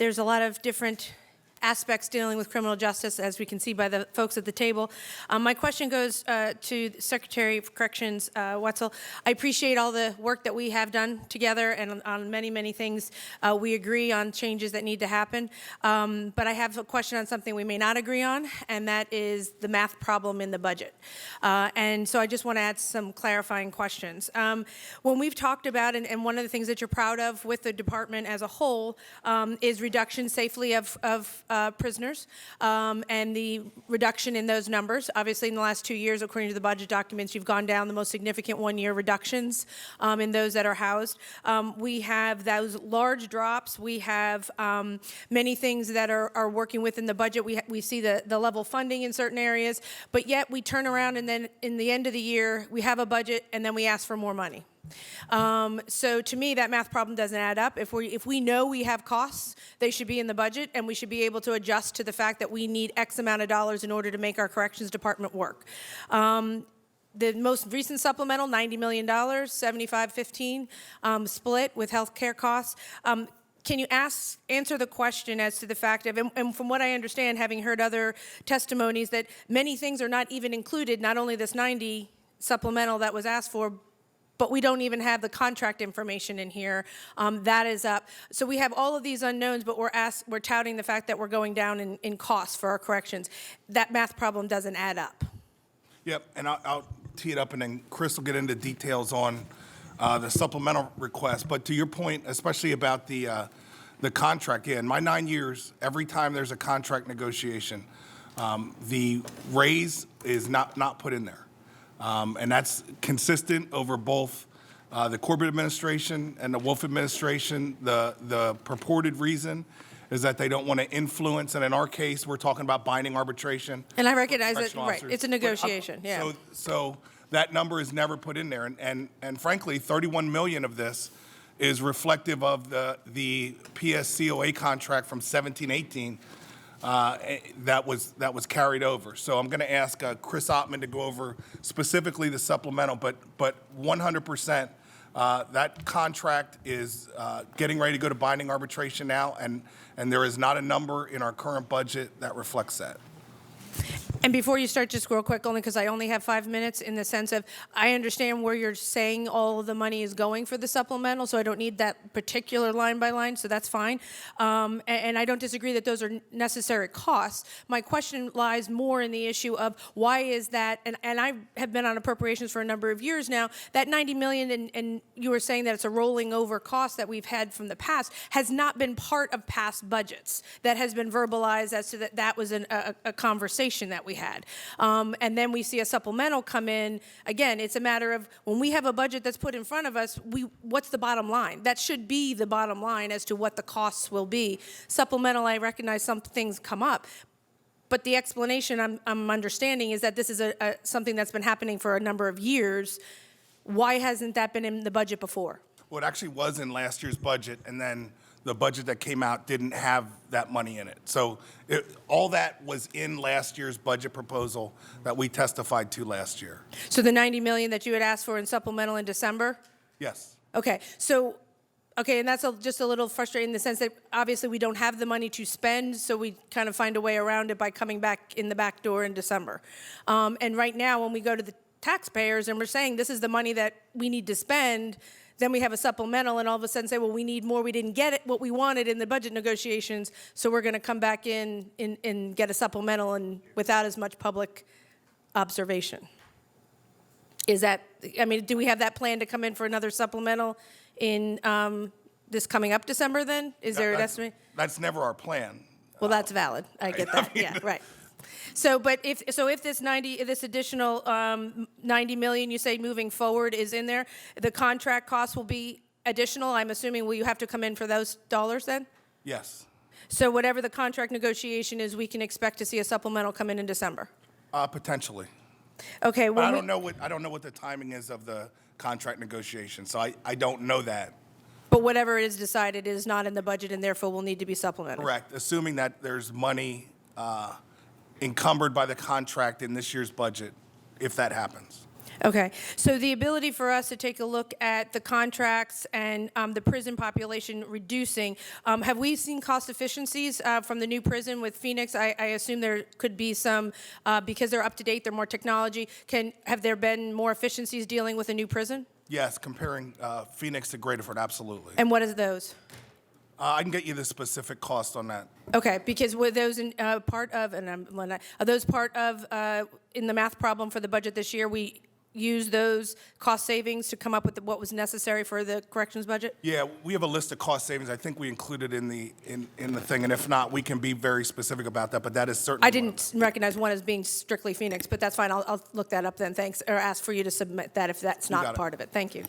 There's a lot of different aspects dealing with criminal justice, as we can see by the folks at the table. My question goes to Secretary of Corrections Wetzel. I appreciate all the work that we have done together, and on many, many things we agree on changes that need to happen. But I have a question on something we may not agree on, and that is the math problem in the budget. And so I just want to add some clarifying questions. When we've talked about, and one of the things that you're proud of with the department as a whole is reduction safely of prisoners, and the reduction in those numbers. Obviously, in the last 2 years, according to the budget documents, you've gone down the most significant one-year reductions in those that are housed. We have those large drops. We have many things that are working within the budget. We see the level funding in certain areas, but yet we turn around and then in the end of the year, we have a budget and then we ask for more money. So to me, that math problem doesn't add up. If we know we have costs, they should be in the budget, and we should be able to adjust to the fact that we need X amount of dollars in order to make our corrections department work. The most recent supplemental, $90 million, 75-15 split with health care costs. Can you answer the question as to the fact of, and from what I understand, having heard other testimonies, that many things are not even included, not only this 90 supplemental that was asked for, but we don't even have the contract information in here. That is up. So we have all of these unknowns, but we're touting the fact that we're going down in costs for our corrections. That math problem doesn't add up. Yep, and I'll tee it up, and then Chris will get into details on the supplemental request. But to your point, especially about the contract, in my 9 years, every time there's a contract negotiation, the raise is not put in there. And that's consistent over both the Corbett administration and the Wolf administration. The purported reason is that they don't want to influence, and in our case, we're talking about binding arbitration. And I recognize it, right, it's a negotiation, yeah. So that number is never put in there, and frankly, 31 million of this is reflective of the PSCOA contract from 17-18 that was carried over. So I'm going to ask Chris Ottman to go over specifically the supplemental, but 100%. That contract is getting ready to go to binding arbitration now, and there is not a number in our current budget that reflects that. And before you start, just real quick, only because I only have 5 minutes, in the sense of, I understand where you're saying all of the money is going for the supplemental, so I don't need that particular line by line, so that's fine. And I don't disagree that those are necessary costs. My question lies more in the issue of why is that, and I have been on appropriations for a number of years now, that 90 million, and you were saying that it's a rolling over cost that we've had from the past, has not been part of past budgets. That has been verbalized as to that was a conversation that we had. And then we see a supplemental come in. Again, it's a matter of, when we have a budget that's put in front of us, what's the bottom line? That should be the bottom line as to what the costs will be. Supplemental, I recognize some things come up, but the explanation I'm understanding is that this is something that's been happening for a number of years. Why hasn't that been in the budget before? Well, it actually was in last year's budget, and then the budget that came out didn't have that money in it. So all that was in last year's budget proposal that we testified to last year. So the 90 million that you had asked for in supplemental in December? Yes. Okay, so, and that's just a little frustrating in the sense that obviously we don't have the money to spend, so we kind of find a way around it by coming back in the back door in December. And right now, when we go to the taxpayers and we're saying this is the money that we need to spend, then we have a supplemental and all of a sudden say, well, we need more. We didn't get it, what we wanted in the budget negotiations, so we're going to come back in and get a supplemental and without as much public observation. Is that, I mean, do we have that plan to come in for another supplemental in this coming up December then? Is there an estimate? That's never our plan. Well, that's valid. I get that. Yeah, right. So, but if this additional 90 million you say moving forward is in there, the contract costs will be additional. I'm assuming, will you have to come in for those dollars then? Yes. So whatever the contract negotiation is, we can expect to see a supplemental come in December. Potentially. Okay. Well, I don't know what the timing is of the contract negotiation, so I don't know that. But whatever is decided is not in the budget and therefore will need to be supplemented. Correct, assuming that there's money encumbered by the contract in this year's budget, if that happens. Okay, so the ability for us to take a look at the contracts and the prison population reducing, have we seen cost efficiencies from the new prison with Phoenix? I assume there could be some, because they're up to date, they're more technology. Have there been more efficiencies dealing with a new prison? Yes, comparing Phoenix to Graterford, absolutely. And what is those? I can get you the specific cost on that. Okay, because were those part of, are those part of, in the math problem for the budget this year, we use those cost savings to come up with what was necessary for the corrections budget? Yeah, we have a list of cost savings. I think we included in the thing, and if not, we can be very specific about that. But that is certainly. I didn't recognize one as being strictly Phoenix, but that's fine. I'll look that up then. Thanks, or ask for you to submit that if that's not part of it. Thank you.